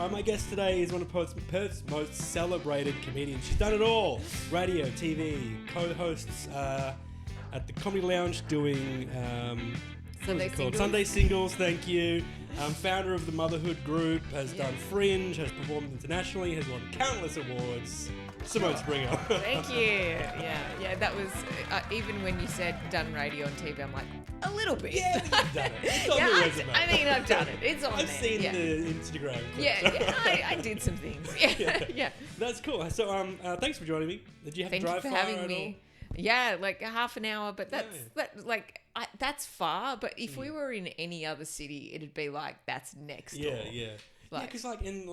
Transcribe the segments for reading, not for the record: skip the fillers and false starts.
My guest today is one of Perth's most celebrated comedians. She's done it all. Radio, TV, co-hosts at the Comedy Lounge doing... Sunday Singles, thank you. Founder of the Motherhood Group, has done Fringe, has performed internationally, has won countless awards. Simone Springer. Thank you. Yeah, that was, even when you said done radio and TV, I'm like, a little bit. Yeah, you've done it. It's on the resume. I've done it. It's on I've there. seen the Instagram clips. Yeah, I did some things. Yeah. That's cool. So, thanks for joining me. Did you have to drive far? Thank you for having me. Yeah, like a half an hour, but that's far. But if we were in any other city, it'd be like that's next door. Yeah. Because in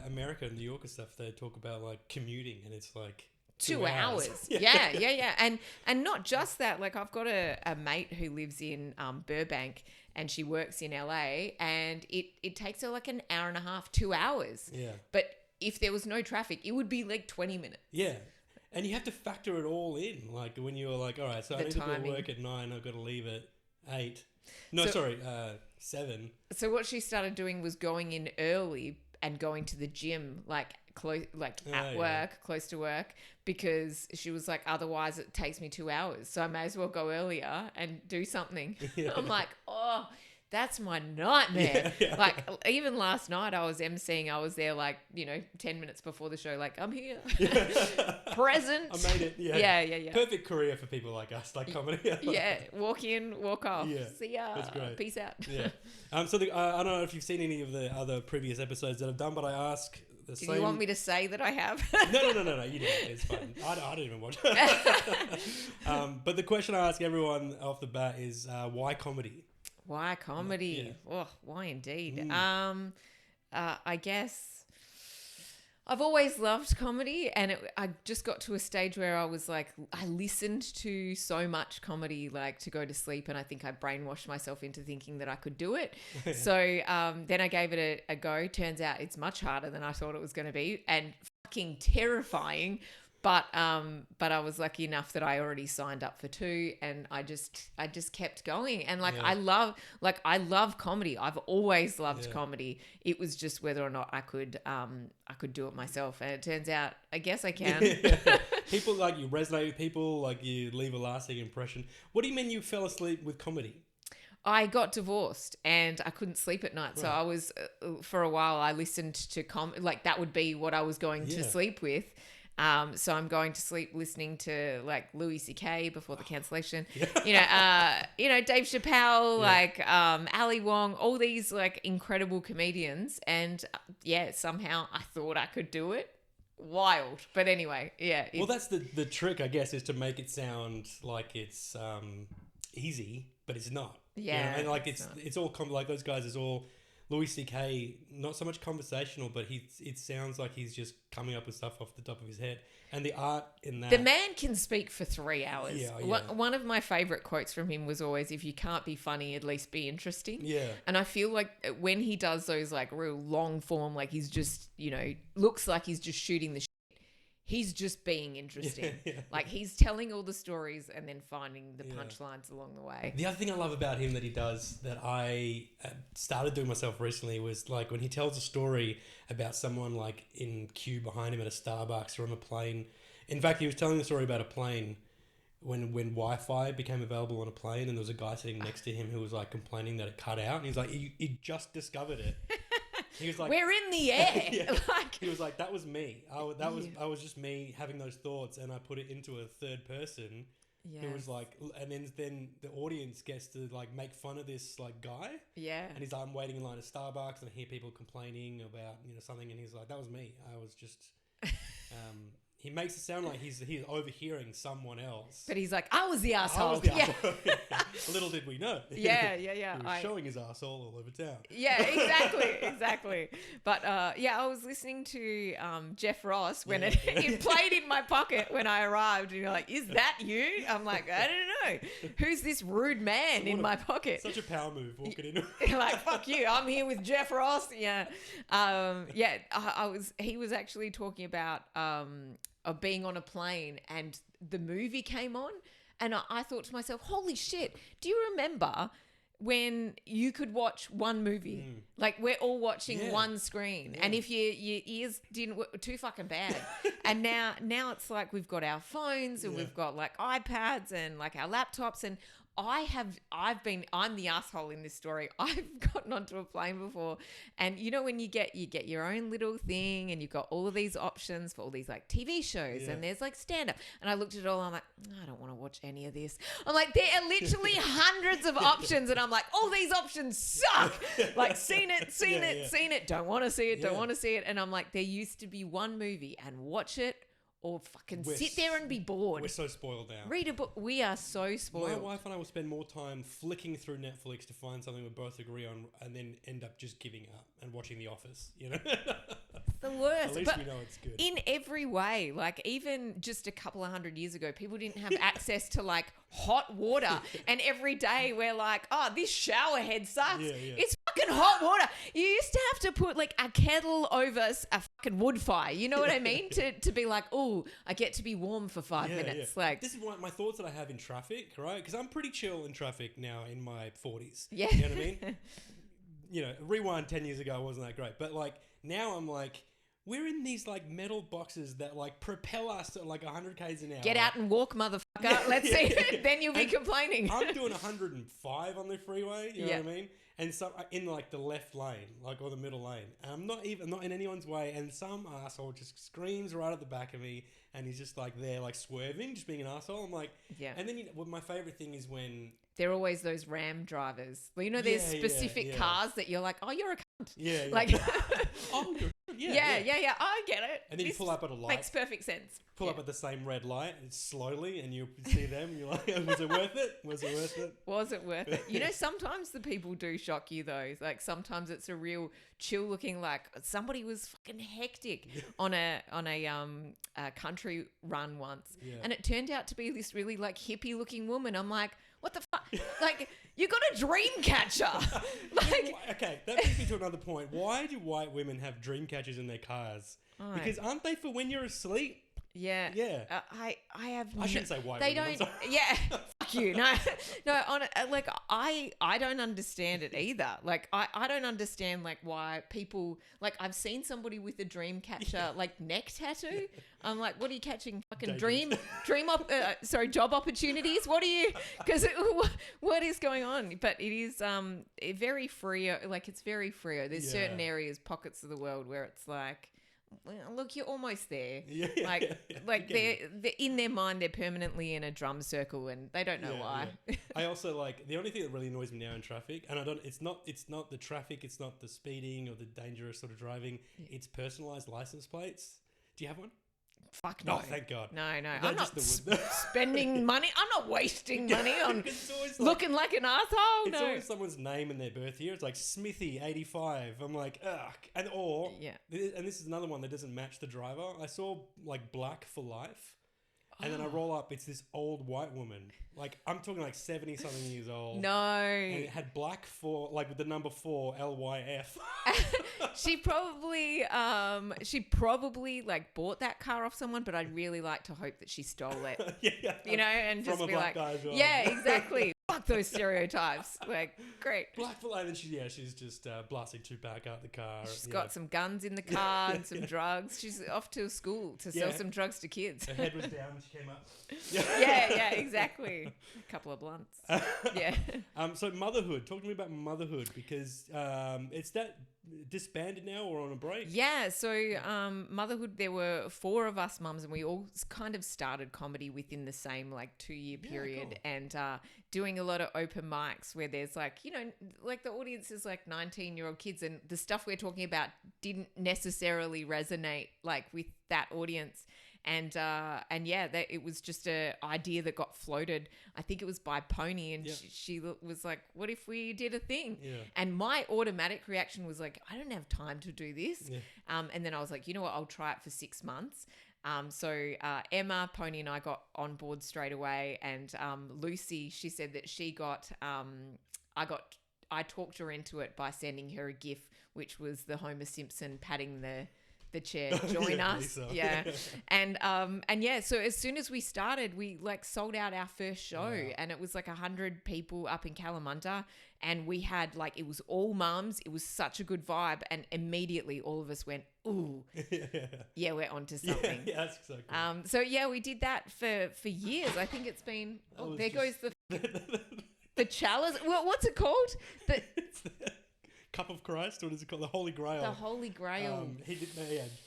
America and New York and stuff, they talk about like commuting, and it's like 2 hours. Yeah. And not just that. Like I've got a mate who lives in Burbank, and she works in LA, and it takes her like an hour and a half, 2 hours. Yeah. But if there was no traffic, it would be like 20 minutes. Yeah. And you have to factor it all in. Like when you're like, all right, so I need to go to work at 9, I've got to leave at 8. No, 7. So what she started doing was going in early and going to the gym, close to work, because she was like, otherwise it takes me 2 hours. So I may as well go earlier and do something. Yeah. I'm like, oh, that's my nightmare. Yeah. Like even last night I was emceeing. I was there 10 minutes before the show. Like I'm here, present. I made it. Yeah. Perfect career for people like us, like comedy. Yeah, walk in, walk off. Yeah. See ya. That's great. Peace out. Yeah. I don't know if you've seen any of the other previous episodes that I've done, but I ask the same. Do you want me to say that I have? No. You didn't. It's fine. I didn't even watch. But the question I ask everyone off the bat is, why comedy? Why comedy? Yeah. Oh, why indeed? I guess I've always loved comedy, and I just got to a stage where I was like, I listened to so much comedy, like to go to sleep, and I think I brainwashed myself into thinking that I could do it. So then I gave it a go. Turns out it's much harder than I thought it was going to be, and fucking terrifying. But I was lucky enough that I already signed up for 2, and I just kept going. And I love comedy. I've always loved comedy. It was just whether or not I could do it myself. And it turns out I guess I can. People you resonate with people, you leave a lasting impression. What do you mean you fell asleep with comedy? I got divorced and I couldn't sleep at night. Right. So I was for a while I listened to that would be what I was going to sleep with. So I'm going to sleep listening to Louis C.K. before the cancellation, Dave Chappelle, Ali Wong, all these incredible comedians. And somehow I thought I could do it. Wild. But anyway, yeah. Well, that's the trick, I guess, is to make it sound like it's easy, but it's not. Yeah. And it's all those guys is all Louis C.K., not so much conversational, but it sounds like he's just coming up with stuff off the top of his head. And the art in that... The man can speak for 3 hours. Yeah. One of my favourite quotes from him was always, if you can't be funny, at least be interesting. Yeah. And I feel like when he does those real long form, he's just, looks like he's just shooting the shit. He's just being interesting. Yeah. He's telling all the stories and then finding the punchlines along the way. The other thing I love about him that he does that I started doing myself recently was when he tells a story about someone in queue behind him at a Starbucks or on a plane. In fact, he was telling the story about a plane when Wi-Fi became available on a plane, and there was a guy sitting next to him who was complaining that it cut out. And he's like, he just discovered it. He was like, we're in the air. He was like, that was me. I was just me having those thoughts, and I put it into a third person. Yeah. Who was and then the audience gets to make fun of this guy. Yeah. And he's like, I'm waiting in line at Starbucks, and I hear people complaining about something, and he's like, that was me. I was just. He makes it sound like he's overhearing someone else. But he's like, I was the asshole. Little did we know. Yeah. He was showing his asshole all over town. Yeah, exactly. But I was listening to Jeff Ross when it played in my pocket when I arrived. And you're like, is that you? I'm like, I don't know. Who's this rude man in my pocket? Such a power move walking in. Fuck you. I'm here with Jeff Ross. Yeah. He was actually talking about of being on a plane, and the movie came on, and I thought to myself, holy shit, do you remember when you could watch one movie. Like we're all watching one screen. And if your ears didn't work, too fucking bad. And now it's like we've got our phones and we've got like iPads and like our laptops, and I'm the asshole in this story. I've gotten onto a plane before, and you know when you get your own little thing, and you've got all of these options for all these like TV shows, and there's like stand up, and I looked at it all, and I'm like, I don't want to watch any of this. I'm like, there are literally hundreds of options, and I'm like, all these options suck. Like seen it, don't want to see it, don't want to see it, and I'm like, there used to be one movie, and watch it. Or sit there and be bored. We're so spoiled now. Read a book. We are so spoiled. My wife and I will spend more time flicking through Netflix to find something we both agree on, and then end up just giving up and watching The Office. You know, it's the worst. At least we know it's good in every way. Like even just a couple of 100 years ago, people didn't have access to like hot water, and every day we're like, oh, this shower head sucks. It's fucking hot water. You used to have to put like a kettle over a fucking wood fire. You know what I mean? To be like, oh, I get to be warm for 5 minutes. Yeah. Like this is one of my thoughts that I have in traffic, right? Because I'm pretty chill in traffic now in my 40s. Yeah. You know what I mean? You know, rewind 10 years ago, wasn't that great. But like now I'm like, we're in these like metal boxes that like propel us at like 100 k's an hour. Get out and walk, motherfucker. Let's see. Then you'll be complaining. I'm doing 105 on the freeway. You know what I mean? And so in like the left lane, like or the middle lane, and I'm not in anyone's way. And some asshole just screams right at the back of me, and he's just like there, like swerving, just being an asshole. I'm like, And then my favorite thing is when they're always those Ram drivers. Well, you know, there's specific cars that you're like, oh, you're a cunt. Yeah. Like, oh, you're I get it. And then you pull up at a light. Makes perfect sense. Pull up at the same red light and slowly, and you see them, and you're like, was it worth it? Was it worth it? Was it worth it? You know, sometimes the people do shock you though. Like sometimes it's a real chill looking, like somebody was fucking hectic on a country run once, and it turned out to be this really like hippie looking woman. I'm like, what the fuck? Like, you got a dream catcher. Like, okay, that brings me to another point. Why do white women have dream catchers in their cars? Because aren't they for when you're asleep? Yeah. I have. I shouldn't say white. They women, don't. Yeah. Fuck you. No. Like I don't understand it either. Like I don't understand like why people like I've seen somebody with a dream catcher like neck tattoo. I'm like, what are you catching? Fucking job opportunities. What are you? Because what is going on? But it is very free. Like it's very free. There's certain areas, pockets of the world where it's like, well, look, you're almost there. Like they're in their mind, they're permanently in a drum circle, and they don't know why. I also like the only thing that really annoys me now in traffic, and it's not the traffic, it's not the speeding or the dangerous sort of driving. It's personalized license plates. Do you have one? Fuck no. Oh, thank God. No. I'm not spending money. I'm not wasting money on looking like an asshole. It's always someone's name and their birth year. It's like Smithy 85. I'm like, ugh. And this is another one that doesn't match the driver. I saw like Black for Life. And then I roll up, it's this old white woman. Like, I'm talking like 70-something years old. No. And it had black for, like with the number 4, LYF. She probably like bought that car off someone, but I'd really like to hope that she stole it. You know, and just from a be black like, guy as well. Yeah, exactly. Fuck those stereotypes. Like, great. Black for Life, and she's just blasting Tupac out the car. She's got some guns in the car and some drugs. She's off to school to sell some drugs to kids. Her head was down when she came up. Yeah, exactly. A couple of blunts. So motherhood. Talk to me about motherhood, because it's that disbanded now or on a break? Yeah, so motherhood, there were 4 of us mums, and we all kind of started comedy within the same like 2-year period, and doing a lot of open mics where there's like, you know, like the audience is like 19-year-old kids, and the stuff we're talking about didn't necessarily resonate like with that audience. And it was just a idea that got floated. I think it was by Pony, and she was like, "What if we did a thing?" Yeah. And my automatic reaction was like, "I don't have time to do this." Yeah. And then I was like, "You know what? I'll try it for 6 months." So Emma, Pony, and I got on board straight away, and Lucy, she said that she got I talked her into it by sending her a GIF, which was the Homer Simpson patting the the chair, join us. So. Yeah. And yeah, so as soon as we started, we like sold out our first show and it was like 100 people up in Kalamunda, and we had like, it was all mums. It was such a good vibe. And immediately all of us went, ooh, yeah, we're onto something. Yeah, that's so cool. So yeah, we did that for years. I think it's been, there goes the chalice. Well, what's it called? It's the Cup of Christ. What is it called? The Holy Grail. The Holy Grail.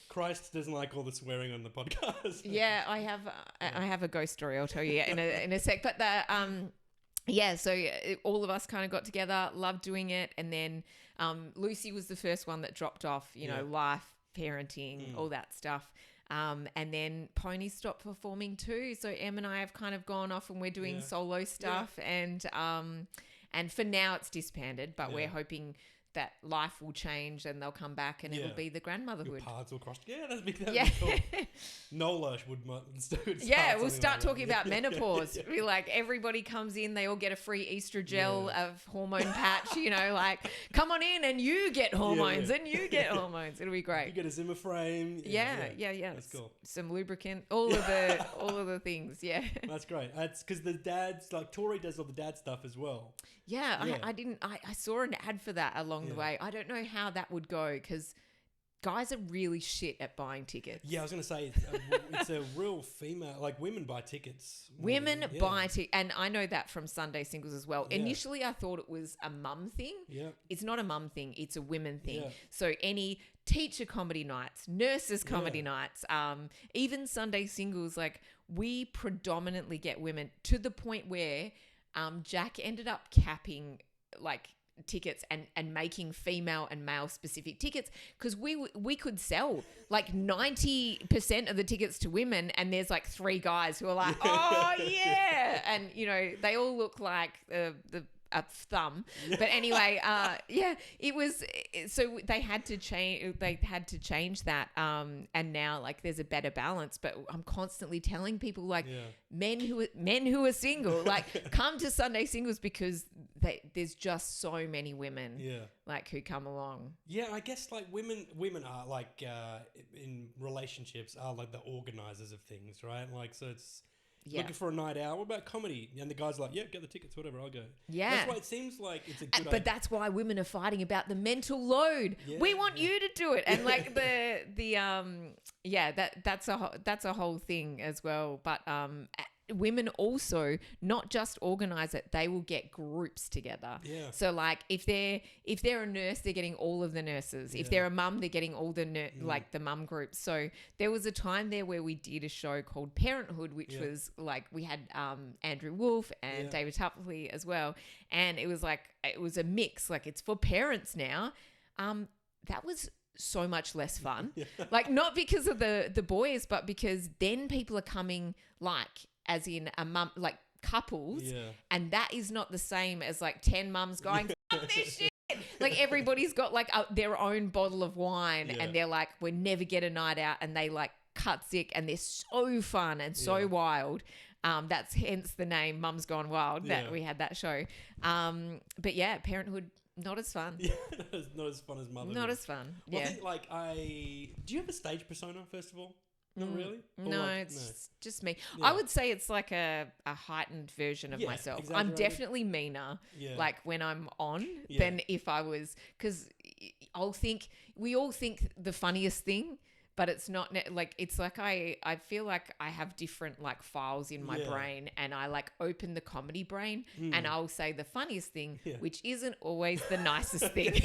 Christ doesn't like all the swearing on the podcast. Yeah, I have a ghost story I'll tell you in a sec. But so all of us kind of got together, loved doing it, and then Lucy was the first one that dropped off. You know, life, parenting, all that stuff. And then Pony stopped performing too. So Em and I have kind of gone off and we're doing solo stuff. Yeah. And for now it's disbanded, but we're hoping that life will change and they'll come back and it'll be the grandmotherhood. Your paths will cross. Yeah, that'd be cool. Nola would we'll start talking about menopause. We're like, everybody comes in, they all get a free Estrogel of hormone patch, you know, like, come on in and you get hormones and you get hormones. It'll be great. You get a Zimmer frame. Yeah. That's cool. Some lubricant, all of the things. Yeah. That's great. That's because the dads, like Tori does all the dad stuff as well. Yeah. I saw an ad for that along the way. I don't know how that would go because guys are really shit at buying tickets. Yeah, I was going to say it's a real female, like women buy tickets. Women buy tickets, and I know that from Sunday Singles as well. Yeah. Initially, I thought it was a mum thing. Yeah. It's not a mum thing, it's a women thing. Yeah. So any teacher comedy nights, nurses comedy nights, even Sunday Singles, like we predominantly get women to the point where Jack ended up capping like tickets and making female and male specific tickets because we could sell like 90% of the tickets to women, and there's like 3 guys who are like, oh yeah, and you know they all look like a thumb, but anyway, it was so they had to change that, and now like there's a better balance. But I'm constantly telling people like men who are single, like come to Sunday Singles because there's just so many women like who come along. Yeah, I guess like women are like in relationships are like the organizers of things, right? Like so it's. Yeah. Looking for a night out. What about comedy? And the guy's like, yeah, get the tickets, whatever, I'll go. Yeah. That's why it seems like it's a good idea. But that's why women are fighting about the mental load. Yeah. We want you to do it. And like that's a whole thing as well. But women also not just organize it, they will get groups together. Yeah. So like if they're a nurse, they're getting all of the nurses. If they're a mum, they're getting all the like the mum groups. So there was a time there where we did a show called Parenthood, which was like we had Andrew Wolfe and David Tupley as well, and it was a mix. Like it's for parents now. That was so much less fun. Like not because of the boys, but because then people are coming like as in a mum, like couples, and that is not the same as like 10 mums going, fuck this shit. Like everybody's got like their own bottle of wine and they're like, we never get a night out, and they like cut sick and they're so fun and so wild. That's hence the name Mum's Gone Wild that we had that show. But yeah, Parenthood, not as fun. Yeah, not as fun as Motherhood. Not as fun. Well, I think, do you have a stage persona, first of all? Not really? No, it's just me. Yeah. I would say it's like a heightened version of myself. I'm definitely meaner like when I'm on than if I was, because we all think the funniest thing, but it's not like, it's like I feel like I have different like files in my brain, and I like open the comedy brain and I'll say the funniest thing, which isn't always the nicest thing.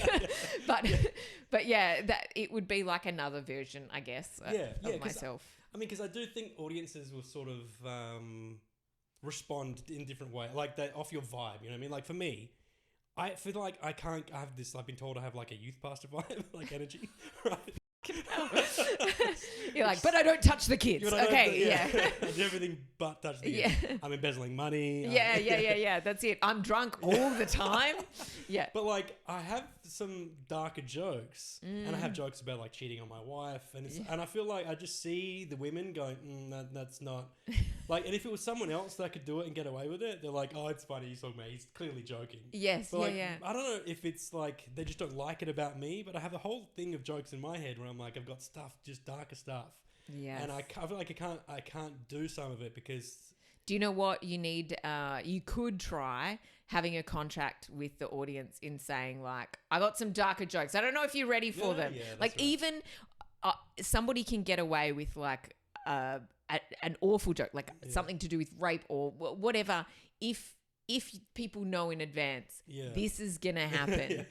But yeah, that it would be like another version, I guess, of myself. I mean, because I do think audiences will sort of respond in different ways, like that off your vibe, you know what I mean? Like for me, I feel like I have this, I've been told I have like a youth pastor vibe, like energy, right? You're like, but I don't touch the kids. Okay, I do everything but touch the kids. I'm embezzling money. Yeah. That's it. I'm drunk all the time. Yeah. But like, I have some darker jokes, and I have jokes about like cheating on my wife, and I feel like I just see the women going, that's not like. And if it was someone else that could do it and get away with it, they're like, oh, it's funny. He's talking about. He's clearly joking. Yes. But I don't know if it's like they just don't like it about me, but I have a whole thing of jokes in my head where I'm I'm like, I've got stuff, just darker stuff. Yeah. And I feel like I can't do some of it because. Do you know what you need? You could try having a contract with the audience in saying like, I got some darker jokes. I don't know if you're ready for them. Yeah, like right. Even somebody can get away with like an awful joke, like something to do with rape or whatever. If people know in advance, this is going to happen.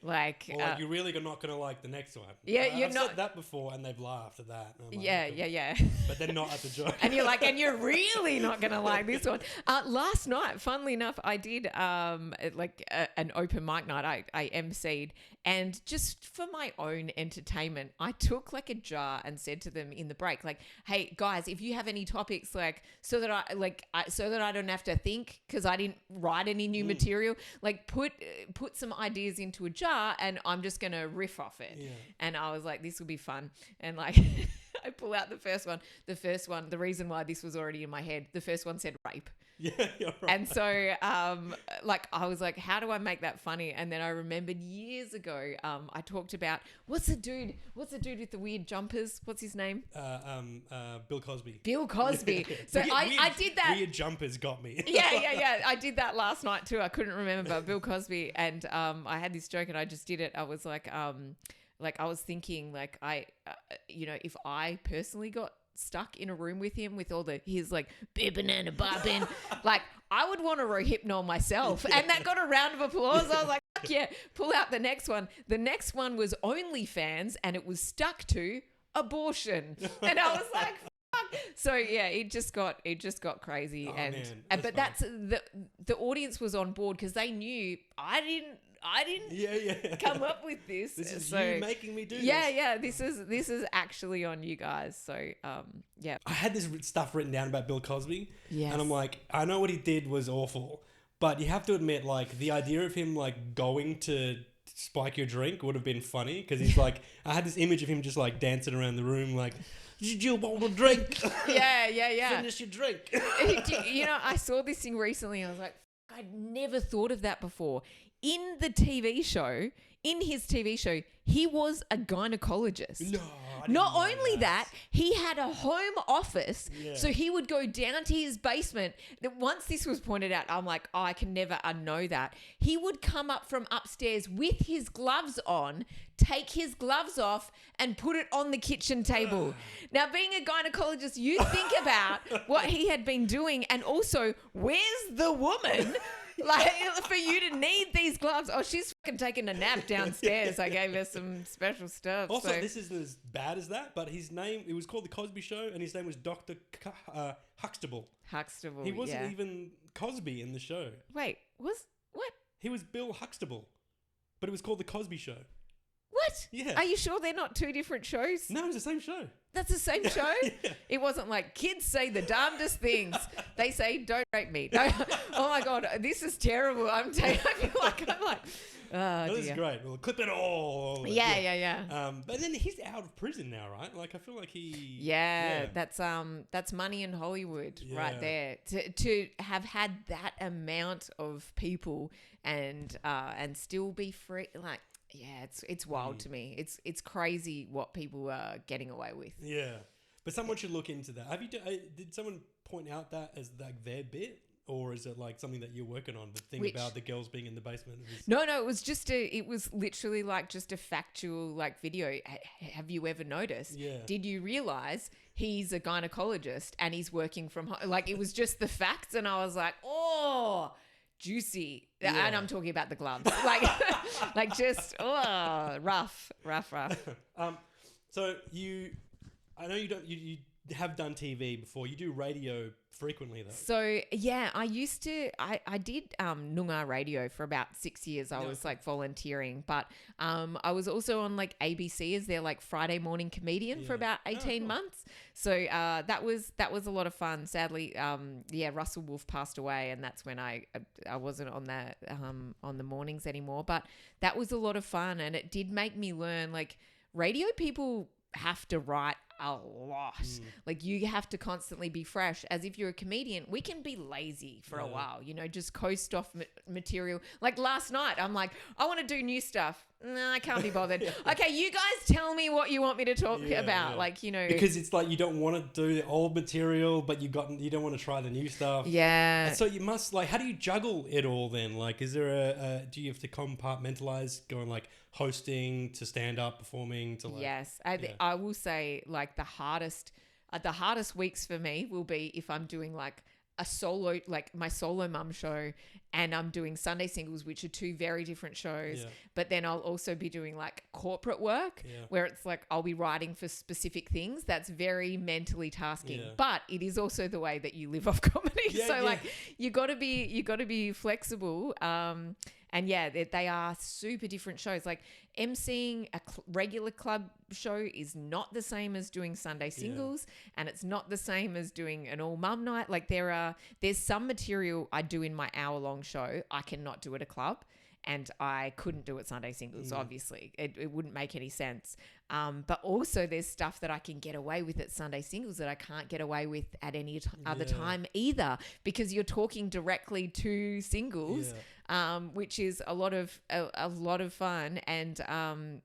Like, or like you're really not going to like the next one. Yeah, I've said that before and they've laughed at that. And I'm like, yeah. But they're not at the joke. And you're like, and you're really not going to like this one. Last night, funnily enough, I did an open mic night. I emceed, and just for my own entertainment, I took like a jar and said to them in the break, like, hey guys, if you have any topics, like, so that I don't have to think because I didn't write any new material, like put some ideas into a jar and I'm just gonna riff off it. And I was like, this will be fun. And like I pull out the first one, the reason why this was already in my head, the first one said rape. Yeah, you're right. And so like I was like, how do I make that funny? And then I remembered years ago I talked about what's the dude with the weird jumpers, what's his name? Bill Cosby. So I did that. Weird jumpers got me. yeah I did that last night too. I couldn't remember Bill Cosby, and I had this joke and I just did it. I was like I was thinking like if I personally got stuck in a room with him with all his like bibbing and a bobbing, like I would want to rohypnol myself. And that got a round of applause. I was like, fuck yeah, pull out the next one. The next one was OnlyFans and it was stuck to abortion. And I was like, fuck. So yeah, it just got crazy. Oh, and man, but that's the audience was on board because they knew I didn't come up with this. This is you making me do this. Yeah. This is actually on you guys. So yeah. I had this stuff written down about Bill Cosby. Yes. And I'm like, I know what he did was awful, but you have to admit, like, the idea of him like going to spike your drink would have been funny because he's like, I had this image of him just like dancing around the room like, did you want a drink? Yeah. Finish your drink. I saw this thing recently. I was like, I'd never thought of that before. In his TV show, he was a gynecologist. No. Not only that, he had a home office. Yeah. So he would go down to his basement. Once this was pointed out, I'm like, I can never unknow that. He would come up from upstairs with his gloves on, take his gloves off and put it on the kitchen table. Now, being a gynecologist, you think about what he had been doing, and also, where's the woman? Like, for you to need these gloves. Oh, she's fucking taking a nap downstairs. I gave her some special stuff. Also, this isn't as bad as that, but his name, it was called The Cosby Show, and his name was Dr. Huxtable. He wasn't even Cosby in the show. Wait, what? He was Bill Huxtable, but it was called The Cosby Show. What? Yeah. Are you sure they're not two different shows? No, it's the same show. That's the same show? Yeah. It wasn't like kids say the damnedest things. They say, don't rape me. No. Oh my God, this is terrible. I feel like oh, this is great. We'll clip it all. Yeah. But then he's out of prison now, right? Like I feel like he. Yeah. That's money in Hollywood right there. To have had that amount of people and still be free, like. Yeah, it's wild to me. It's crazy what people are getting away with. Yeah, but someone should look into that. Did someone point out that as like their bit, or is it like something that you're working on? The thing about the girls being in the basement. No, it was it was literally like just a factual like video. Have you ever noticed? Yeah. Did you realize he's a gynecologist and he's working from home? Like it was just the facts, and I was like, oh. Juicy. Yeah. And I'm talking about the gloves. Like just rough. So I know you have done TV before. You do radio frequently though. So yeah, I did Noongar radio for about 6 years. I was like volunteering, but I was also on like ABC as their like Friday morning comedian for about 18 months. So that was a lot of fun. Sadly, Russell Wolf passed away, and that's when I wasn't on that on the mornings anymore. But that was a lot of fun, and it did make me learn like radio people have to write a lot. Like you have to constantly be fresh. As if you're a comedian, we can be lazy for a while, just coast off material. Like last night, I'm like, I want to do new stuff. no, I can't be bothered. Okay, you guys tell me what you want me to talk about. Like, you know, because it's like you don't want to do the old material, but you don't want to try the new stuff. Yeah. And so you must like, how do you juggle it all then? Like, is there do you have to compartmentalize going like hosting to stand up performing to like? Yes, I will say like the hardest weeks for me will be if I'm doing like a solo, like my solo mum show, and I'm doing Sunday Singles, which are two very different shows. But then I'll also be doing like corporate work where it's like I'll be writing for specific things. That's very mentally tasking, but it is also the way that you live off comedy. Like you got to be flexible. And they are super different shows. Like emceeing a regular club show is not the same as doing Sunday Singles, and it's not the same as doing an all mum night. Like there's some material I do in my hour-long show I cannot do at a club, and I couldn't do at Sunday Singles, obviously. It wouldn't make any sense. But also there's stuff that I can get away with at Sunday Singles that I can't get away with at any other time either, because you're talking directly to singles, which is a lot of fun. And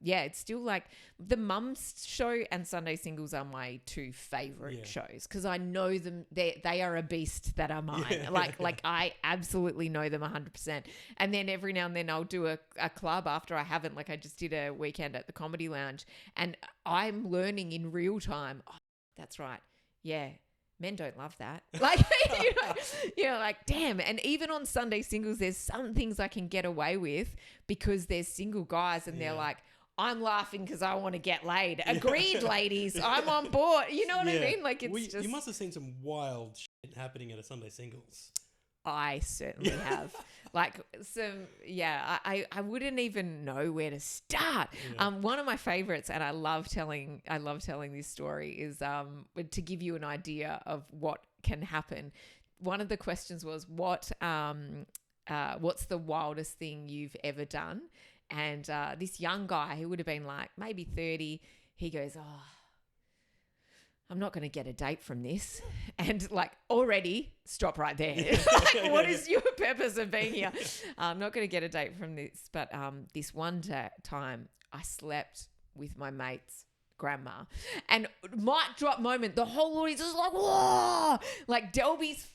it's still like the Mum's show and Sunday Singles are my two favorite shows, because I know them. They are a beast that are mine. Like I absolutely know them 100%. And then every now and then I'll do a club after I haven't. Like I just did a weekend at the Comedy Lounge, and I'm learning in real time. Oh, that's right. Yeah. Men don't love that. Like, you're like, damn. And even on Sunday Singles, there's some things I can get away with because there's single guys and they're like, I'm laughing because I want to get laid. Agreed, ladies. I'm on board. You know what I mean? Like, it's just... You must have seen some wild shit happening at a Sunday Singles. I certainly have. Like I wouldn't even know where to start. One of my favorites, and I love telling this story, is to give you an idea of what can happen. One of the questions was what's the wildest thing you've ever done? And this young guy who would have been like maybe 30, he goes, "Oh, I'm not going to get a date from this." And like already stop right there. Like, what is your purpose of being here? I'm not going to get a date from this. But this one time I slept with my mate's grandma, and mic drop moment, the whole audience was like, whoa, like Delby's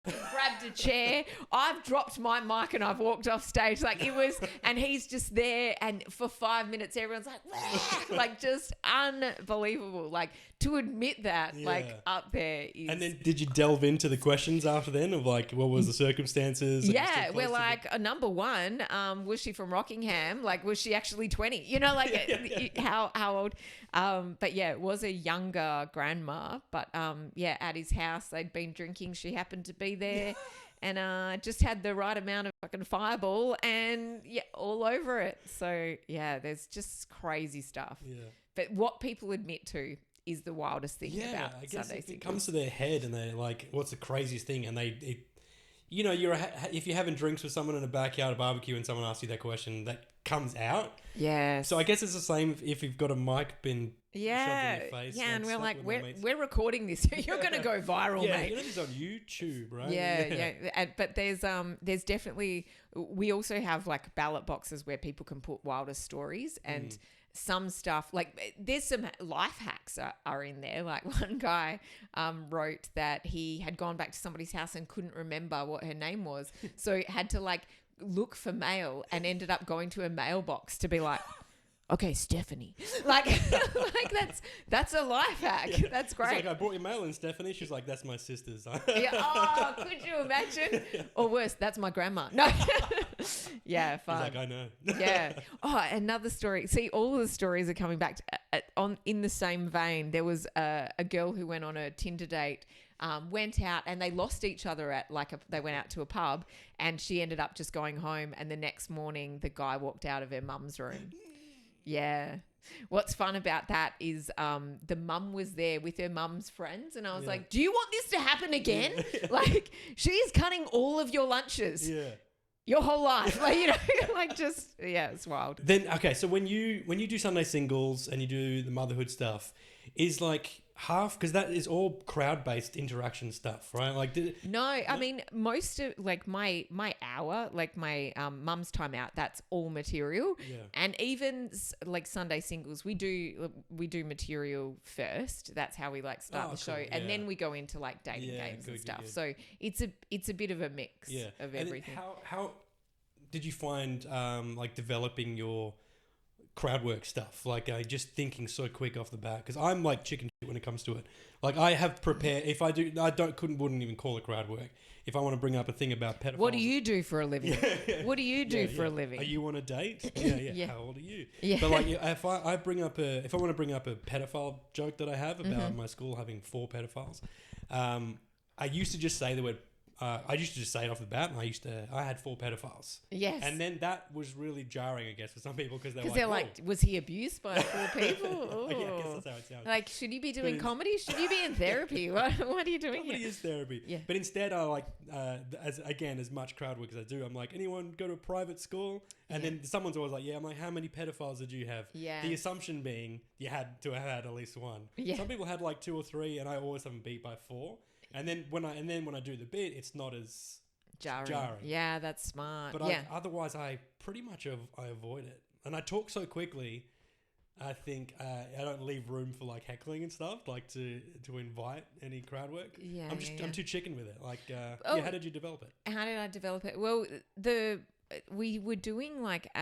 grabbed a chair, I've dropped my mic and I've walked off stage. Like it was, and he's just there, and for 5 minutes everyone's like, wah! Like just unbelievable. Like to admit that, like up there is... And then did you delve into the questions after then of like what was the circumstances? Yeah, we're like, number one, was she from Rockingham? Like was she actually 20? You know, like how old? But yeah, it was a younger grandma, but at his house they'd been drinking. She happened to be there and just had the right amount of fucking Fireball and all over it. So yeah, there's just crazy stuff. Yeah. But what people admit to is the wildest thing about I guess Sunday if it comes to their head and they're like, what's the craziest thing? And if you're having drinks with someone in a backyard barbecue and someone asks you that question, that comes out. Yeah. So I guess it's the same if you've got a mic been shoved in your face. Yeah, and we're like, we're recording this. You're going to go viral, mate. You know this is on YouTube, right? Yeah. But there's definitely, we also have like ballot boxes where people can put wildest stories and some stuff, like there's some life hacks are in there. Like one guy wrote that he had gone back to somebody's house and couldn't remember what her name was. So had to like look for mail and ended up going to a mailbox to be like, okay, Stephanie. Like that's a life hack. Yeah. That's great. It's like, I brought your mail in, Stephanie. She's like, that's my sister's. Yeah. Oh, could you imagine? Yeah. Or worse, that's my grandma. No. Yeah, fun. He's like, I know. Yeah. Oh, another story. See, all of the stories are coming back in the same vein. There was a girl who went on a Tinder date, went out and they lost each other at they went out to a pub, and she ended up just going home, and the next morning the guy walked out of her mum's room. Yeah. What's fun about that is the mum was there with her mum's friends, and I was like, do you want this to happen again? Like, she's cutting all of your lunches. Yeah. Your whole life. Like, like just, it's wild. Then, okay, so when you do Sunday Singles and you do the motherhood stuff, is like, half, because that is all crowd-based interaction stuff, right? Like, I mean, most of like my hour, like my mum's time out, that's all material. Yeah. And even like Sunday singles, we do material first. That's how we like start the show, and then we go into like dating games and stuff. Good. So it's a bit of a mix of everything. How did you find like developing your crowd work stuff, like just thinking so quick off the bat? Because I'm like chicken shit when it comes to it. Like, I have prepared. If I do, wouldn't even call it crowd work. If I want to bring up a thing about pedophiles. What do you do for a living? What do you do for a living? Are you on a date? Yeah. How old are you? Yeah. But like, if I want to bring up a pedophile joke that I have about my school having 4 pedophiles, I used to just say the word. I used to just say it off the bat, and I had 4 pedophiles. Yes. And then that was really jarring, I guess, for some people, because they're like, was he abused by 4 people? Yeah, I guess that's how it sounds. Like, should you be doing comedy? Should you be in therapy? What are you doing comedy here? is therapy. Yeah. But instead, I like, as much crowd work as I do, I'm like, anyone go to a private school? And then someone's always like, I'm like, how many pedophiles did you have? Yeah. The assumption being you had to have had at least 1. Yeah. Some people had like 2 or 3, and I always have them beat by 4. And then when I do the bit, it's not as jarring. Yeah, that's smart. But otherwise, I pretty much I avoid it. And I talk so quickly, I think I don't leave room for like heckling and stuff, like to invite any crowd work. Yeah, I'm too chicken with it. Like, how did you develop it? How did I develop it? Well, we were doing like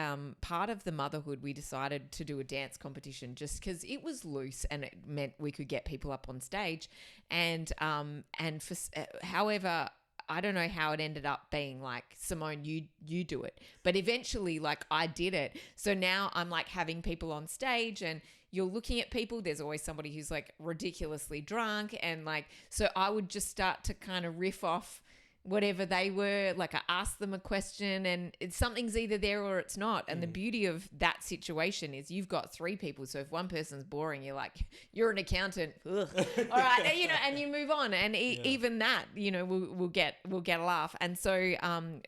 part of the motherhood. We decided to do a dance competition just because it was loose and it meant we could get people up on stage. And however, I don't know how it ended up being like, Simone, you do it. But eventually, like, I did it. So now I'm like having people on stage, and you're looking at people. There's always somebody who's like ridiculously drunk. And like, so I would just start to kind of riff off whatever they were. Like, I asked them a question, and something's either there or it's not. And the beauty of that situation is you've got 3 people. So if one person's boring, you're like, you're an accountant. Ugh. All right. And you move on. And even that, we'll get a laugh. And so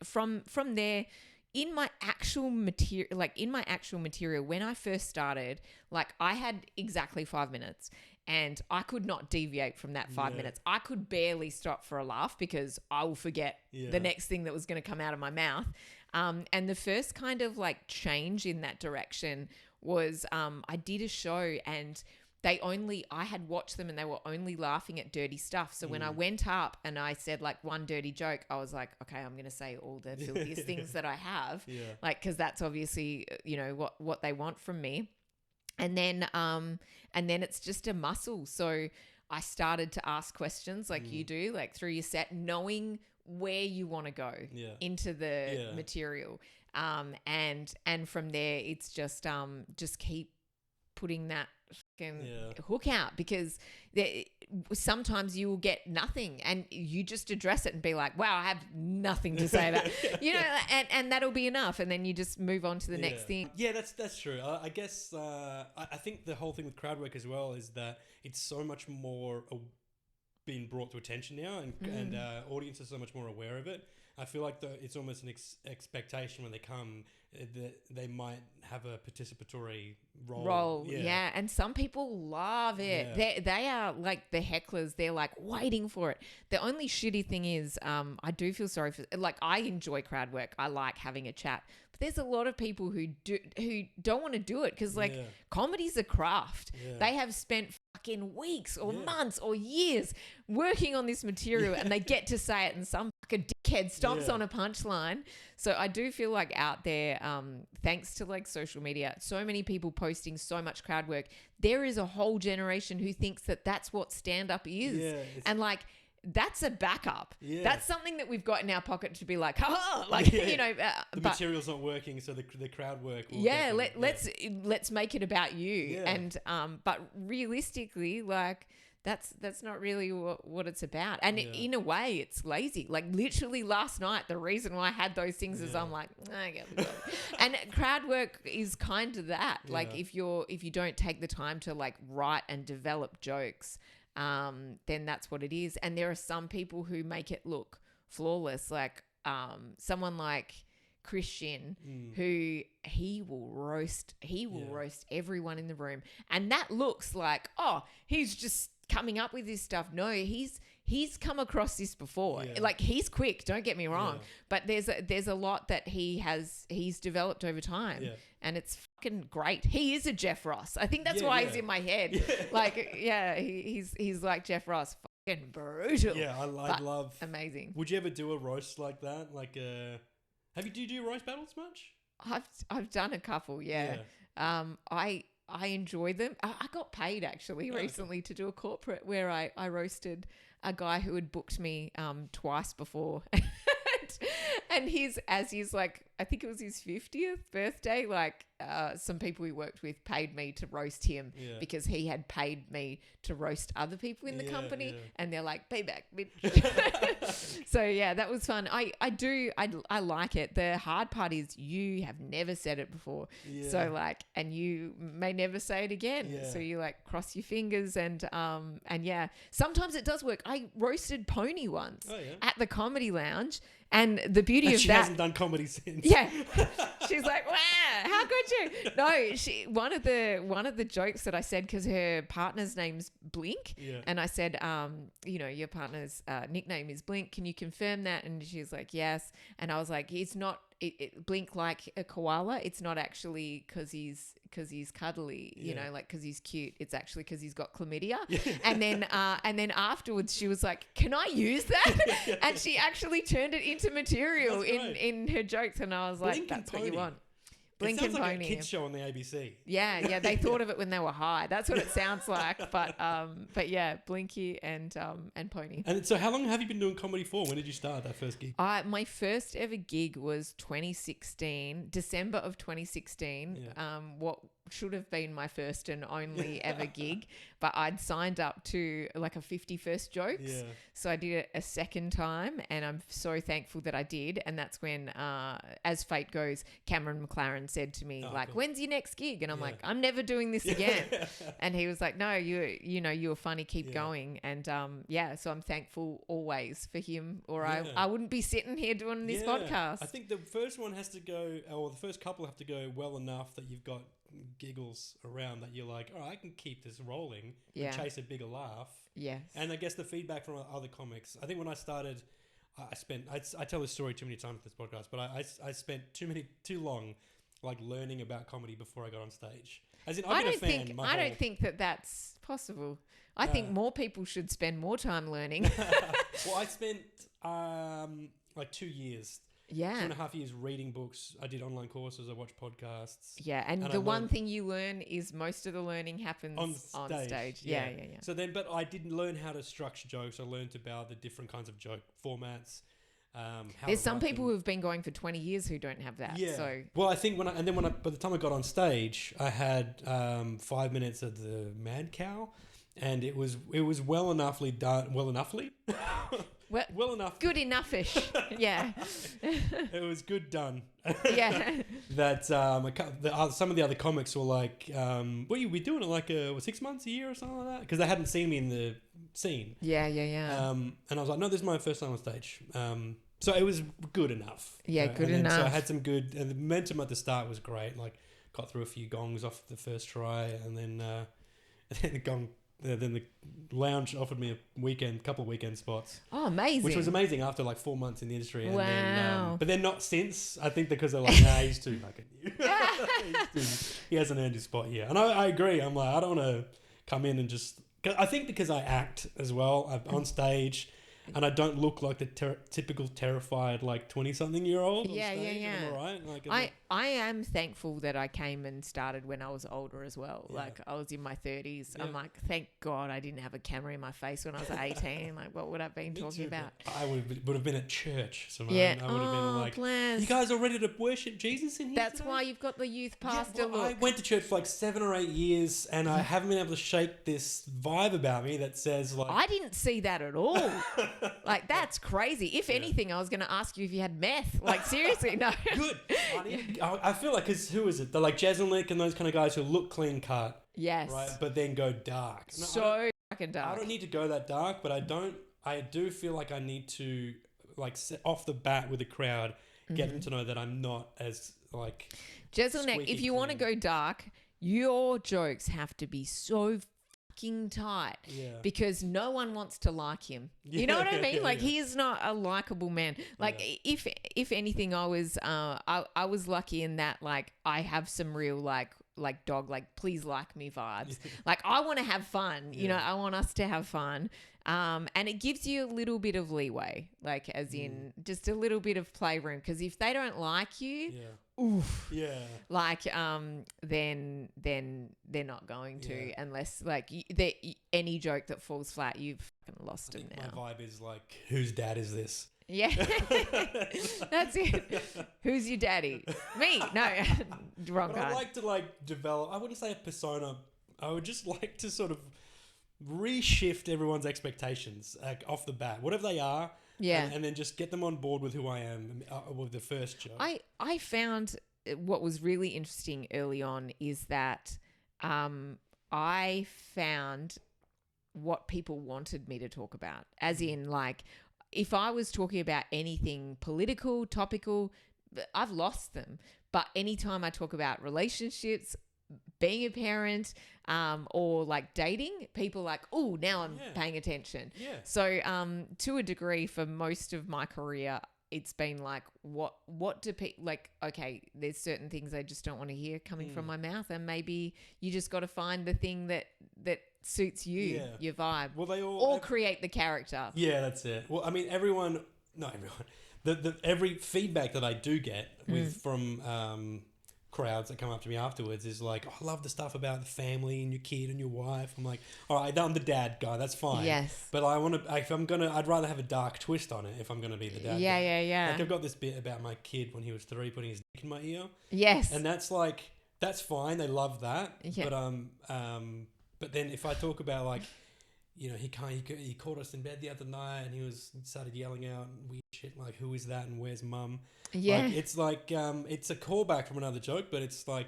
from there, in my actual material, when I first started, like, I had exactly 5 minutes. And I could not deviate from that 5 minutes. I could barely stop for a laugh because I will forget the next thing that was going to come out of my mouth. And the first kind of like change in that direction was I did a show, and I had watched them, and they were only laughing at dirty stuff. So when I went up and I said like one dirty joke, I was like, okay, I'm going to say all the filthiest things that I have. Yeah. Like, because that's obviously, what they want from me. And then it's just a muscle. So I started to ask questions like you do, like through your set, knowing where you want to go into the material. And from there, it's just keep putting that hook out, because sometimes you will get nothing, and you just address it and be like, wow, I have nothing to say about and that'll be enough, and then you just move on to the next thing. That's true. I guess I think the whole thing with crowd work as well is that it's so much more being brought to attention now, and audiences are so much more aware of it. I feel like it's almost an expectation when they come that they might have a participatory role. Yeah. And some people love it. Yeah. They are like the hecklers. They're like waiting for it. The only shitty thing is I do feel sorry for, like, I enjoy crowd work. I like having a chat. But there's a lot of people who don't want to do it because comedy's a craft. Yeah. They have spent fucking weeks or months or years working on this material and they get to say it and some fucking dickhead stomps on a punchline. So I do feel like out there, thanks to like social media, so many people posting so much crowd work, there is a whole generation who thinks that that's what stand-up is. Yeah, and like, that's a backup. Yeah. That's something that we've got in our pocket to be like, the material's not working, so the crowd work. Let's make it about you. Yeah. And but realistically, like, that's not really what it's about. And in a way, it's lazy. Like, literally last night, the reason why I had those things is I'm like, and crowd work is kind of that. Yeah. Like, if you don't take the time to like write and develop jokes, then that's what it is. And there are some people who make it look flawless, like someone like Christian, who he will roast everyone in the room, and that looks like, oh, he's just coming up with this stuff. No, he's come across this before. Yeah. Like, he's quick, don't get me wrong, but there's a lot that he's developed over time, and it's fucking great. He is a Jeff Ross. I think that's why he's in my head. Yeah. Like, he's like Jeff Ross. Fucking brutal. Yeah, I love. Amazing. Would you ever do a roast like that? Like, do you do roast battles much? I've done a couple. Yeah. I enjoy them. I got paid actually recently to do a corporate where I roasted a guy who had booked me twice before. And he's like, I think it was his 50th birthday, like some people he worked with paid me to roast him because he had paid me to roast other people in the company, and they're like, payback, bitch. So yeah, that was fun. I like it. The hard part is you have never said it before. So like, and you may never say it again. So you like cross your fingers and yeah, sometimes it does work. I roasted Pony once at the Comedy Lounge. And the beauty of that, she hasn't done comedy since. Yeah, she's like, wow, how could you? No, one of the jokes that I said, because her partner's name's Blink, and I said, your partner's nickname is Blink. Can you confirm that? And she's like, yes. And I was like, it's not Blink like a koala. It's not actually because he's cuddly, you know, like because he's cute. It's actually because he's got chlamydia. And then afterwards she was like, can I use that? And she actually turned it into material in her jokes, and I was like, that's what you want. Blink and Pony. It sounds like a kids show on the ABC. Yeah, they thought of it when they were high. That's what it sounds like. But yeah, Blinky and Pony. And so, how long have you been doing comedy for? When did you start that first gig? My first ever gig was 2016, December of 2016. What should have been my first and only ever gig, but I'd signed up to like a 51st jokes. So I did it a second time, and I'm so thankful that I did. And that's when, as fate goes, Cameron McLaren said to me, cool. When's your next gig? And I'm like, I'm never doing this again. And he was like, no, you were funny, keep going. And so I'm thankful always for him, or I wouldn't be sitting here doing this podcast. I think the first one has to go, or the first couple have to go well enough that you've got giggles around, that you're like, all right, I can keep this rolling and chase a bigger laugh. Yes. And I guess the feedback from other comics, I think when I started, I tell this story too many times in this podcast, but I spent too long like learning about comedy before I got on stage. As in, I don't think that that's possible. I think more people should spend more time learning. Well, I spent like 2 years. 2.5 years reading books. I did online courses. I watched podcasts. Yeah, and the one thing you learn is most of the learning happens on stage. Yeah. So then, but I didn't learn how to structure jokes. I learned about the different kinds of joke formats. There's some people who've been going for 20 years who don't have that. Yeah. So. Well, I think by the time I got on stage, I had 5 minutes of the Mad Cow, and it was well enoughly done. Well enoughly. Well enough. Good enough-ish. Yeah. It was good done. Yeah. That some of the other comics were like, what are you doing it like 6 months, a year or something like that? Because they hadn't seen me in the scene. Yeah. And I was like, no, this is my first time on stage. So it was good enough. Yeah, good enough. So I had some good, and the momentum at the start was great. Like, got through a few gongs off the first try, and then the gong. Then the lounge offered me a couple of weekend spots. Oh, amazing! Which was amazing after like 4 months in the industry. And wow! Then, but then not since. I think because they're like, nah, he's too fucking new. He hasn't earned his spot yet. And I agree. I'm like, I don't want to come in and just. I think because I act as well, I'm on stage, and I don't look like the typical terrified like 20-something-year-old. Yeah. Am I right? Like, I am thankful that I came and started when I was older as well. Yeah. Like, I was in my 30s. Yeah. I'm like, thank God I didn't have a camera in my face when I was 18. Like, what would I have been talking about? I would have been at church, Simone. Yeah. I would have been like, bless. You guys are ready to worship Jesus in here That's today? why you've got the youth pastor look. I went to church for like 7 or 8 years, and I haven't been able to shake this vibe about me that says like... I didn't see that at all. Like, that's crazy. If anything, I was going to ask you if you had meth. Like, seriously, no. Good. I feel like, because who is it? They're like Jeselnik and those kind of guys who look clean cut. Yes. Right? But then go dark. No, so fucking dark. I don't need to go that dark, but I do feel like I need to, like, set off the bat with the crowd, get them to know that I'm not as, like... Jeselnik, if you want to go dark, your jokes have to be so fucking tight Yeah. because no one wants to like him. You know what I mean? Like he is not a likable man. Like if anything, I was lucky in that like I have some real like dog, like please like me vibes. Like I want to have fun, you know, I want us to have fun. And it gives you a little bit of leeway, like as in just a little bit of playroom. Because if they don't like you, like then they're not going to unless like any joke that falls flat, you've fucking lost them now. My vibe is like, whose dad is this? Yeah, that's it. Who's your daddy? Me? No, wrong guy. I'd like to like develop. I wouldn't say a persona. I would just like to sort of reshift everyone's expectations like off the bat, whatever they are. Yeah, and then just get them on board with who I am with the first joke. I found what was really interesting early on is that I found what people wanted me to talk about, as in like. If I was talking about anything political, topical, I've lost them. But anytime I talk about relationships, being a parent, or like dating, people are like, oh, now I'm paying attention. Yeah. So to a degree, for most of my career, it's been like, what do people like? Okay, there's certain things I just don't want to hear coming from my mouth, and maybe you just got to find the thing that suits you, your vibe. Well, they all create the character. Yeah, that's it. Well, I mean, not everyone. Every feedback that I do get from crowds that come up to me afterwards is like, oh, I love the stuff about the family and your kid and your wife. I'm like, all right, I'm the dad guy. That's fine. Yes. But I want to, I'd rather have a dark twist on it if I'm going to be the dad guy. Yeah. Like I've got this bit about my kid when he was 3 putting his dick in my ear. Yes. And that's like, that's fine. They love that. Yeah. But then if I talk about like, you know, he caught us in bed the other night and he started yelling out weird shit like, who is that and where's mum? Yeah. Like, it's a callback from another joke, but it's like,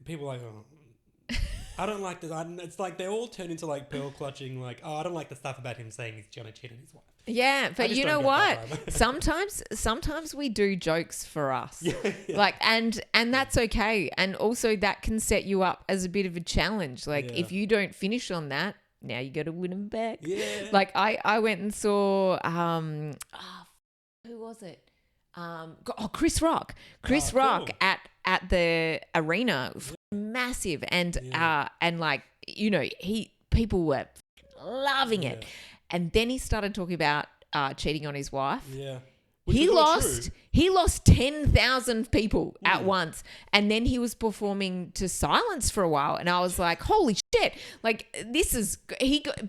people are like, oh, I don't like this. It's like they all turn into like pearl clutching, like, oh, I don't like the stuff about him saying he's going to cheat on his wife. Yeah, but you know what? Sometimes we do jokes for us. Yeah. Like, and that's okay. And also that can set you up as a bit of a challenge. Like if you don't finish on that, now you got to win them back. Yeah. Like I went and saw, who was it? Chris Rock. Chris Rock cool. at the arena, massive, and like, you know, people were loving it, and then he started talking about cheating on his wife. Yeah. He lost 10,000 people at once, and then he was performing to silence for a while, and I was like, holy shit, like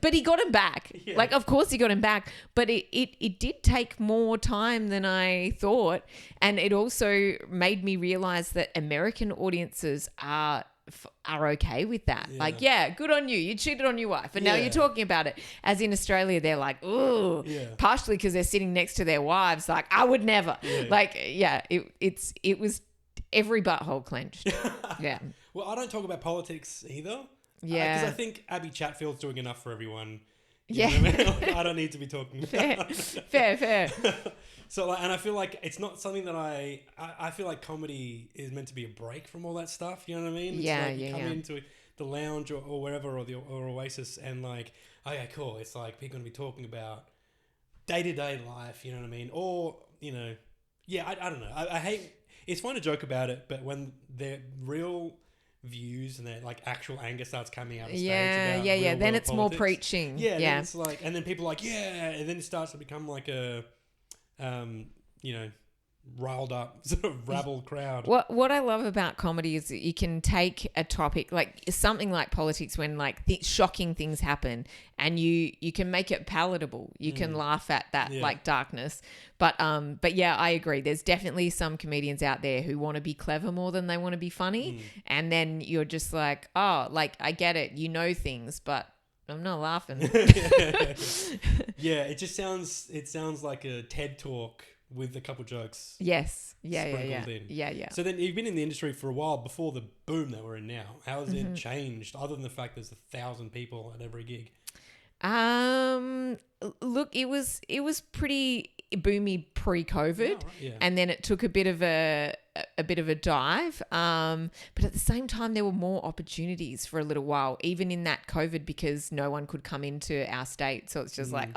but he got him back. Yeah. Like, of course he got him back, but it did take more time than I thought, and it also made me realize that American audiences are okay with that. Yeah. Like, yeah, good on you. You cheated on your wife and now you're talking about it. As in Australia, they're like, ooh, partially because they're sitting next to their wives. Like, I would never. Yeah. Like, it was every butthole clenched. Yeah. Well, I don't talk about politics either. Yeah. Because I think Abby Chatfield's doing enough for everyone. You know what I mean? Like, I don't need to be talking about Fair. So, like, and I feel like it's not something that I feel like comedy is meant to be a break from all that stuff. You know what I mean? It's like you come into the lounge or wherever or Oasis and like, okay, cool. It's like people going to be talking about day-to-day life. You know what I mean? Or, you know, I don't know. I hate. It's fun to joke about it, but when their real views and their like actual anger starts coming out of stage about then it's politics, more preaching. Yeah. It's like, and then people are like, and then it starts to become like a you know, riled up sort of rabble crowd. What I love about comedy is that you can take a topic like something like politics when like shocking things happen and you can make it palatable. You can laugh at that like darkness. But yeah, I agree. There's definitely some comedians out there who want to be clever more than they want to be funny. And then you're just like, oh, like I get it. You know things, but I'm not laughing. Yeah, it sounds like a TED talk with a couple jokes. Yes. Yeah. So then you've been in the industry for a while before the boom that we're in now. How has it changed other than the fact there's 1,000 people at every gig? Look, it was pretty boomy pre-COVID, and then it took a bit of a a bit of a dive. But at the same time, there were more opportunities for a little while, even in that COVID, because no one could come into our state. So it's just like,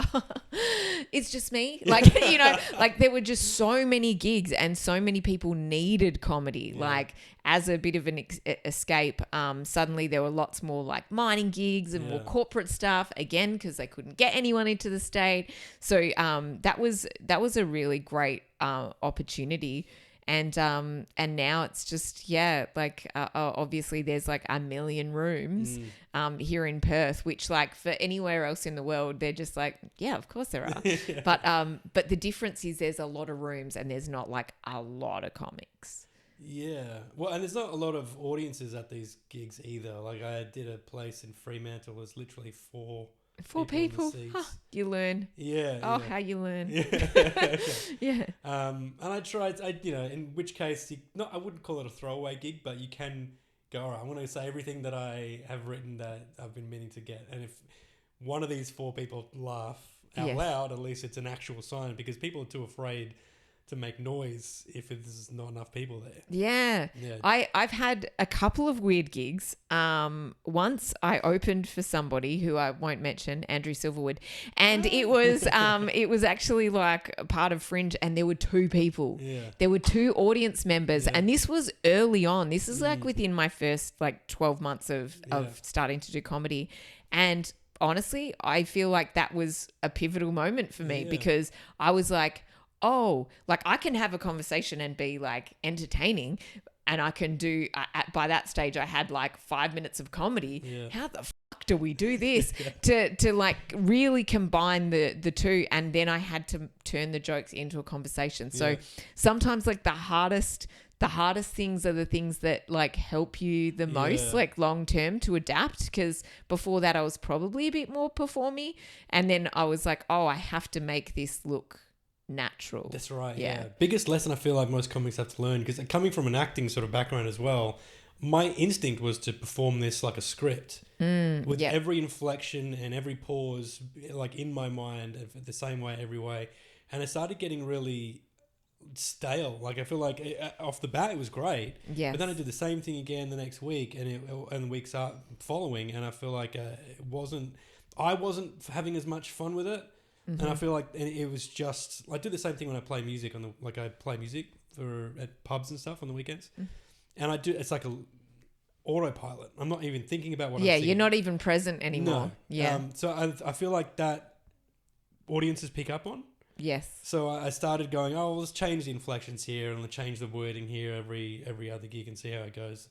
it's just me. Like, like there were just so many gigs and so many people needed comedy. Yeah. Like as a bit of an escape, suddenly there were lots more like mining gigs and more corporate stuff again, because they couldn't get anyone into the state. So that was a really great opportunity. And now it's just, like obviously there's like a million rooms here in Perth, which like for anywhere else in the world, they're just like, yeah, of course there are. But the difference is there's a lot of rooms and there's not like a lot of comics. Yeah. Well, and there's not a lot of audiences at these gigs either. Like I did a place in Fremantle, it was literally four people. Huh, you learn. Yeah. Oh, how you learn. Yeah. Yeah. And I tried, in which case, I wouldn't call it a throwaway gig, but you can go, all right, I want to say everything that I have written that I've been meaning to get. And if one of these four people laugh out loud, at least it's an actual sign, because people are too afraid to make noise if there's not enough people there. Yeah. I've had a couple of weird gigs. Once I opened for somebody who I won't mention, Andrew Silverwood, and it was actually like a part of Fringe, and there were two people. Yeah. There were two audience members, and this was early on. This is like within my first like 12 months of starting to do comedy. And honestly, I feel like that was a pivotal moment for me because I was like, oh, like I can have a conversation and be like entertaining, and I can do, by that stage I had like 5 minutes of comedy. Yeah. How the fuck do we do this to like really combine the two? And then I had to turn the jokes into a conversation. So sometimes like the hardest things are the things that like help you the most, like long term to adapt. Because before that I was probably a bit more performy, and then I was like, oh, I have to make this look natural. That's right. Yeah. Biggest lesson I feel like most comics have to learn, because coming from an acting sort of background as well, my instinct was to perform this like a script with every inflection and every pause like in my mind the same way every way, and it started getting really stale. Like I feel like off the bat it was great, but then I did the same thing again the next week and the weeks following, and I feel like I wasn't having as much fun with it. Mm-hmm. And I feel like it was just, I do the same thing when I play music I play music at pubs and stuff on the weekends. And it's like a autopilot. I'm not even thinking about what I'm singing. You're not even present anymore. No. Yeah. So I feel like that audiences pick up on. Yes. So I started going, oh, let's change the inflections here and let's change the wording here every other gig and see how it goes.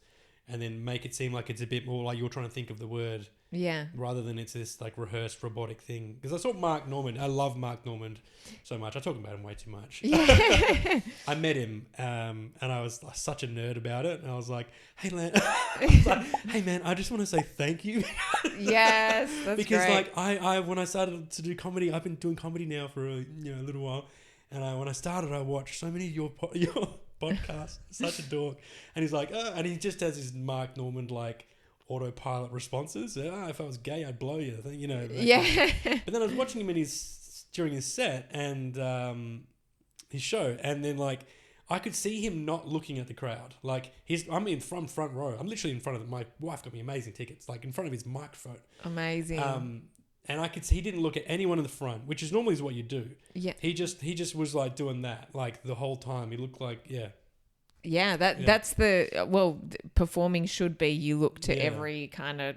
And then make it seem like it's a bit more like you're trying to think of the word. Yeah. Rather than it's this like rehearsed robotic thing. Because I saw Mark Normand. I love Mark Normand so much. I talk about him way too much. Yeah. I met him and I was such a nerd about it. And I was like, hey, man, I just want to say thank you. Yes, that's because great. Like I when I started to do comedy, I've been doing comedy now for a little while. And when I started, I watched so many of your podcasts. Such a dork. And he's like, and he just has his Mark Normand like autopilot responses. If I was gay, I'd blow you. But then I was watching him during his set and his show, and then like I could see him not looking at the crowd. Like I'm in front row. I'm literally in front of my wife got me amazing tickets, like in front of his microphone. Amazing. And I could see he didn't look at anyone in the front, which is normally what you do. Yeah. He just was like doing that like the whole time. He looked like that's performing should be you look to every kind of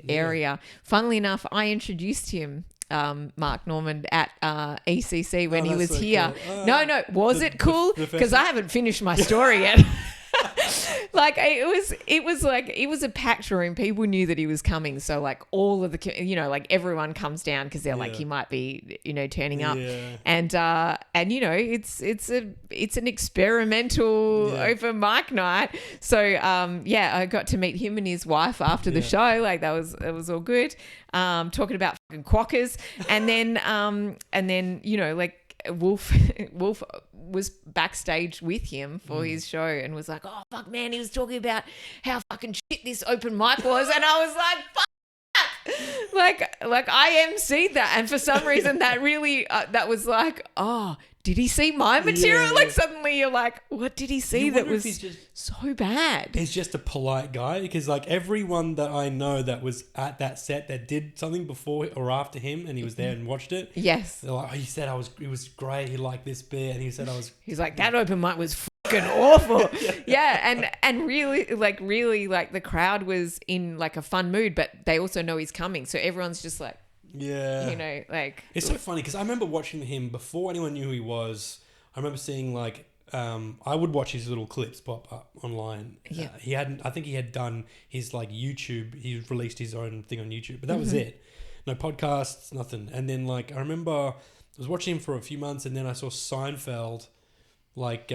area. Funnily enough, I introduced him, Mark Normand, at ECC when he was so here. Cool. Was it cool? Because I haven't finished my story yet. Like it was a packed room. People knew that he was coming, so like all of the like everyone comes down because they're like he might be turning up, and it's an experimental open mic night. So I got to meet him and his wife after the show. Like it was all good. Talking about fucking quackers, and then like Wolf was backstage with him for his show and was like, oh fuck man, he was talking about how fucking shit this open mic was, and I was like, fuck, like I emceed that, and for some reason that really that was like, oh, did he see my material? Yeah. Like suddenly you're like, what did he see that was just so bad? He's just a polite guy, because like everyone that I know that was at that set that did something before or after him, and he was there and watched it. Yes. They're like, oh, he said it was great. He liked this bit, and he said He's like, that open mic was fucking awful. Yeah, and really the crowd was in like a fun mood, but they also know he's coming, so everyone's just like, yeah, you know, like it's so funny because I remember watching him before anyone knew who he was. I remember seeing like I would watch his little clips pop up online. Yeah, I think he had done his like YouTube. He released his own thing on YouTube, but that was it. No podcasts, nothing. And then like I remember I was watching him for a few months, and then I saw Seinfeld. Like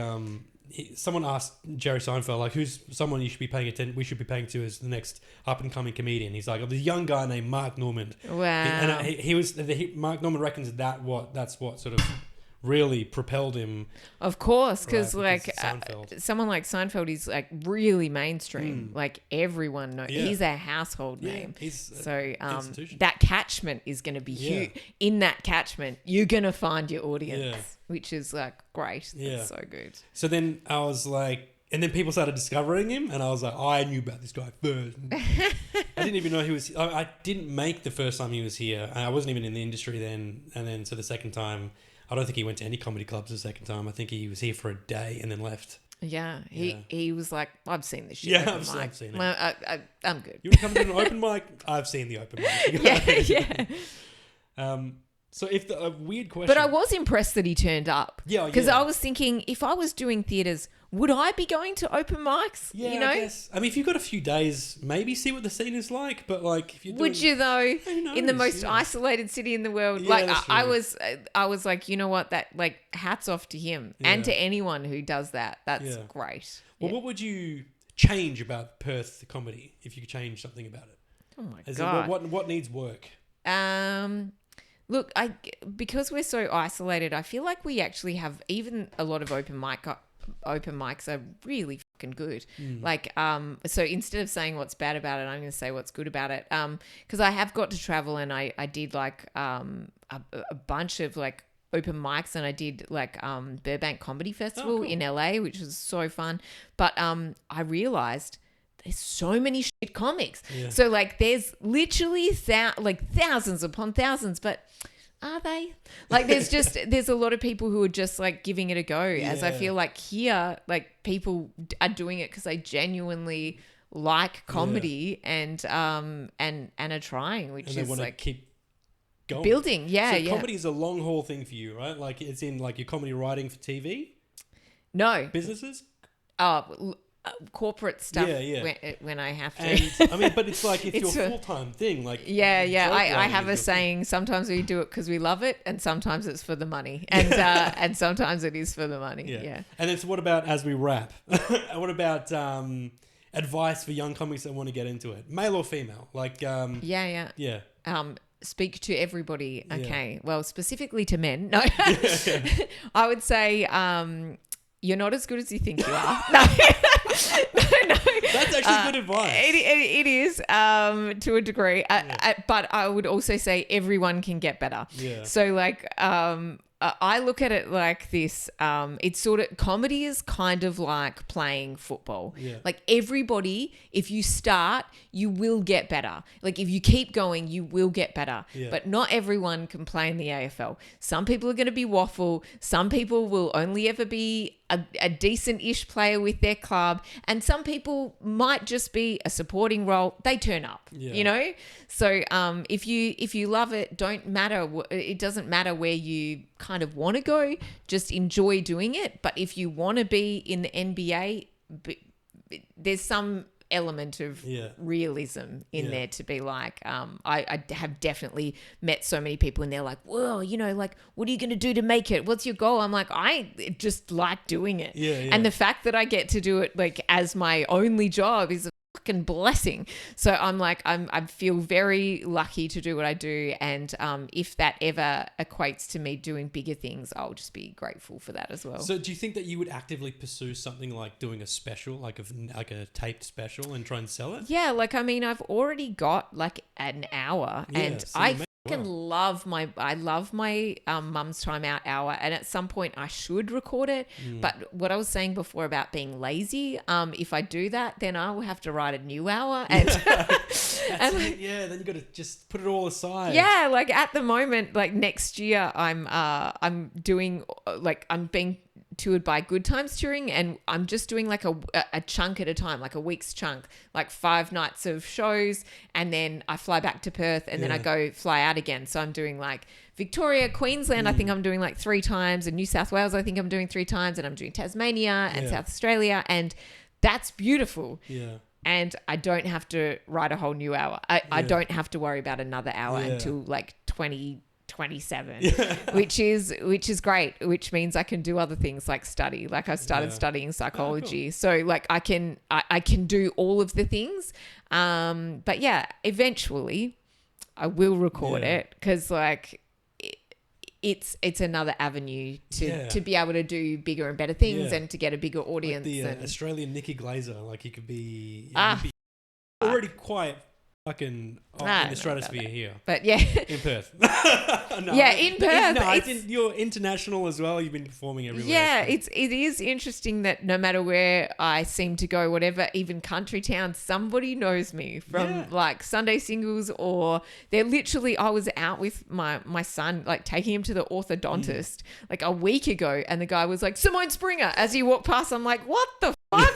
someone asked Jerry Seinfeld, like, who's someone you should be paying attention? We should be paying to as the next up and coming comedian. He's like, the young guy named Mark Normand. Wow. Mark Normand reckons that's what sort of really propelled him. Of course, because Seinfeld. Someone like Seinfeld is like really mainstream. Like everyone knows. He's a household name. So that catchment is going to be huge. In that catchment, you're going to find your audience, which is like great. Yeah. That's so good. So then I was like, and then people started discovering him, and I was like, I knew about this guy first. I didn't even know he was. I didn't make the first time he was here. I wasn't even in the industry then. And then so the second time, I don't think he went to any comedy clubs the second time. I think he was here for a day and then left. Yeah, he was like, I've seen this shit. Yeah, I've seen it. Well, I'm good. You want to come to an open mic? I've seen the open mic. Yeah. So if a weird question... But I was impressed that he turned up. Yeah, because I was thinking, if I was doing theatres, would I be going to open mics? Yeah, you know? I guess. I mean, if you've got a few days, maybe see what the scene is like. But like, if you're doing... Would you though? In the most isolated city in the world, like I was like, you know what? That like, hats off to him and to anyone who does that. That's great. Well, what would you change about Perth comedy if you could change something about it? Oh my God! What needs work? Look, because we're so isolated, I feel like we actually have even a lot of open mics are really fucking good. Like, so instead of saying what's bad about it, I'm going to say what's good about it. Because I have got to travel, and I did like a bunch of like open mics, and I did like Burbank Comedy Festival in LA, which was so fun. But I realized there's so many shit comics. Yeah. So like there's literally thousands upon thousands, but are they? Like there's a lot of people who are just like giving it a go. As I feel like here, like people are doing it because they genuinely like comedy and are trying, which and they is want like to keep going. Building. So comedy is a long haul thing for you, right? Like it's in like your comedy writing for TV? No. Businesses? Corporate stuff when I have to. And, I mean, but it's like it's your full-time thing. Like I have a saying, sometimes we do it because we love it, and sometimes it's for the money, and and sometimes it is for the money. Yeah. And then so what about, as we wrap, what about advice for young comics that want to get into it, male or female? Like speak to everybody. Okay, well, specifically to men. No, I would say you're not as good as you think you are. No. No. That's actually good advice. It is to a degree. But I would also say everyone can get better. Yeah. So like I look at it like this. It's sort of, comedy is kind of like playing football. Yeah. Like everybody, if you start, you will get better. Like if you keep going, you will get better. Yeah. But not everyone can play in the AFL. Some people are going to be waffle. Some people will only ever be a decent-ish player with their club, and some people might just be a supporting role. They turn up, you know. So if you love it, it doesn't matter where you kind of want to go. Just enjoy doing it. But if you want to be in the NBA, there's some element of realism in there to be like, I have definitely met so many people and they're like, well, you know, like, what are you going to do to make it? What's your goal? I'm like, I just like doing it. And the fact that I get to do it like as my only job is a fucking blessing. So I'm like, I feel very lucky to do what I do. And if that ever equates to me doing bigger things, I'll just be grateful for that as well. So do you think that you would actively pursue something like doing a special, like a taped special, and try and sell it? Yeah, like, I mean, I've already got like an hour, and I I love my mum's time out hour, and at some point I should record it. But what I was saying before about being lazy, if I do that, then I will have to write a new hour, and then you got to just put it all aside. Yeah, like at the moment, like next year, I'm doing like I'm being toured by Good Times Touring, and I'm just doing like a chunk at a time, like a week's chunk, like 5 nights of shows, and then I fly back to Perth, and then I go fly out again. So I'm doing like Victoria, Queensland, I think I'm doing like 3 times, and New South Wales, I think I'm doing 3 times, and I'm doing Tasmania and South Australia, and that's beautiful. Yeah. And I don't have to write a whole new hour. I don't have to worry about another hour until like 2027, which is great, which means I can do other things like study. Like I started studying psychology. Oh, cool. So like I can do all of the things. But yeah, eventually I will record it, because like it's another avenue to be able to do bigger and better things and to get a bigger audience. Like the Australian Nikki Glaser, like he could be already quite fucking in the stratosphere here. But yeah. In Perth. In Perth. You're international as well. You've been performing everywhere. Yeah, it is interesting that no matter where I seem to go, whatever, even country town, somebody knows me from like Sunday Singles, or they're literally, I was out with my son, like taking him to the orthodontist like a week ago, and the guy was like, Simone Springer, as he walked past. I'm like, what the fuck?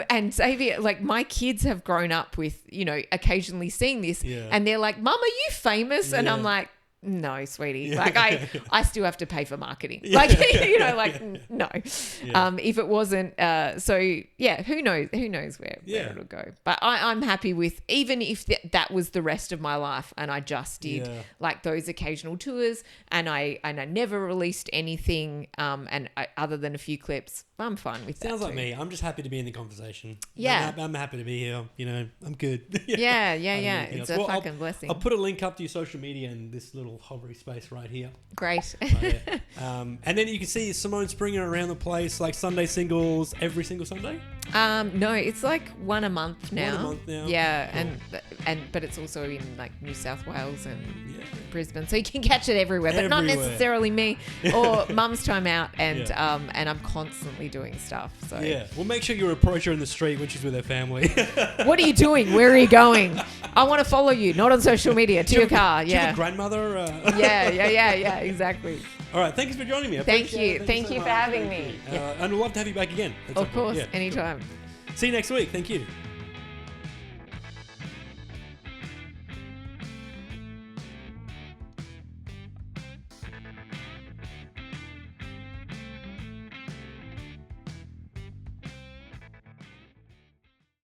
And Xavier, like my kids have grown up with, occasionally seeing this, and they're like, Mum, are you famous? And I'm like, no, sweetie. Like I still have to pay for marketing. Like, no. If it wasn't, who knows where it'll go. But I'm happy with, even if that was the rest of my life, and I just did like those occasional tours, and I never released anything, other than a few clips. I'm fine with that. Sounds like me. I'm just happy to be in the conversation. Yeah. I'm happy to be here. I'm good. Yeah. It's a fucking blessing. I'll put a link up to your social media in this little hovery space right here. Great. And then you can see Simone Springer around the place, like Sunday Singles, every single Sunday? No, it's like one a month now. Yeah, cool. but it's also in like New South Wales and Brisbane, so you can catch it everywhere, but not necessarily me or Mum's Time Out, and I'm constantly doing stuff. So we'll make sure you approach her in the street when she's with her family. What are you doing? Where are you going? I want to follow you, not on social media, to your car. Do you have a grandmother? Yeah, exactly. All right, thanks for joining me. Thank you so for having me. And we'd love to have you back again. Of course, anytime. See you next week. Thank you.